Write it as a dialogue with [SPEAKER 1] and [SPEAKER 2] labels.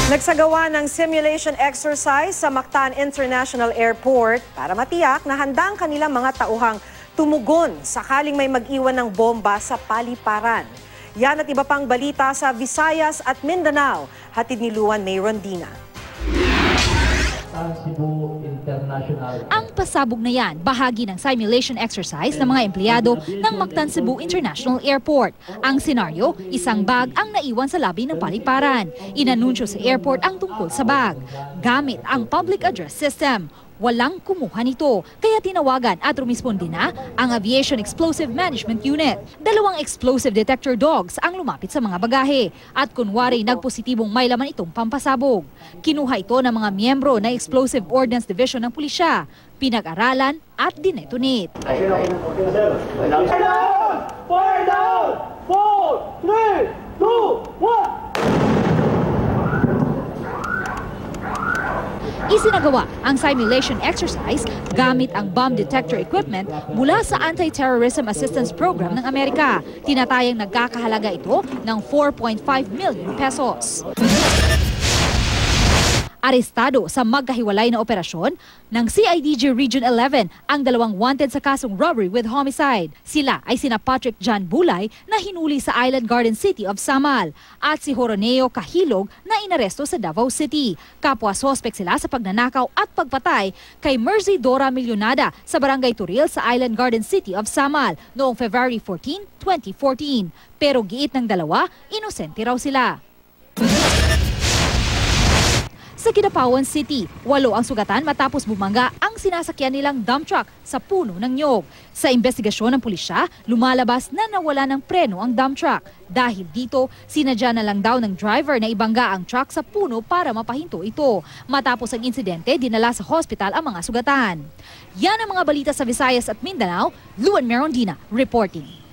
[SPEAKER 1] Nagsagawa ng simulation exercise sa Mactan International Airport para matiyak na handa ang kanilang mga tauhang tumugon sakaling may mag-iwan ng bomba sa paliparan. Yan at iba pang balita sa Visayas at Mindanao. Hatid ni Luan May Rondina.
[SPEAKER 2] Ang pasabog na yan, bahagi ng simulation exercise ng mga empleyado ng Mactan Cebu International Airport. Ang senaryo, isang bag ang naiwan sa labi ng paliparan. Inanunsyo sa airport ang tungkol sa bag. Gamit ang public address system. Walang kumuha nito, kaya tinawagan at rumisponde na ang Aviation Explosive Management Unit. 2 explosive detector dogs ang lumapit sa mga bagahe at kunwari nagpositibong may laman itong pampasabog. Kinuha ito ng mga miyembro ng Explosive Ordnance Division ng pulisya, pinag-aralan at dinetonate.
[SPEAKER 3] Fire down! 4, 3, 2, 1!
[SPEAKER 2] Isinagawa ang simulation exercise gamit ang bomb detector equipment mula sa Anti-Terrorism Assistance Program ng Amerika. Tinatayang nagkakahalaga ito ng 4.5 million pesos. Arestado sa magkahiwalay na operasyon ng CIDG Region 11 ang 2 wanted sa kasong robbery with homicide. Sila ay sina Patrick John Bulay na hinuli sa Island Garden City of Samal at si Joroneo Kahilog na inaresto sa Davao City. Kapwa sospek sila sa pagnanakaw at pagpatay kay Mercy Dora Millonada sa Barangay Turil sa Island Garden City of Samal noong February 14, 2014. Pero giit ng dalawa, inosente raw sila. Sa Kidapawan City, 8 ang sugatan matapos bumangga ang sinasakyan nilang dump truck sa puno ng nyog. Sa investigasyon ng pulisya, lumalabas na nawala ng preno ang dump truck. Dahil dito, sinadya na lang daw ng driver na ibangga ang truck sa puno para mapahinto ito. Matapos ang insidente, dinala sa hospital ang mga sugatan. Yan ang mga balita sa Visayas at Mindanao. Luan May Rondina reporting.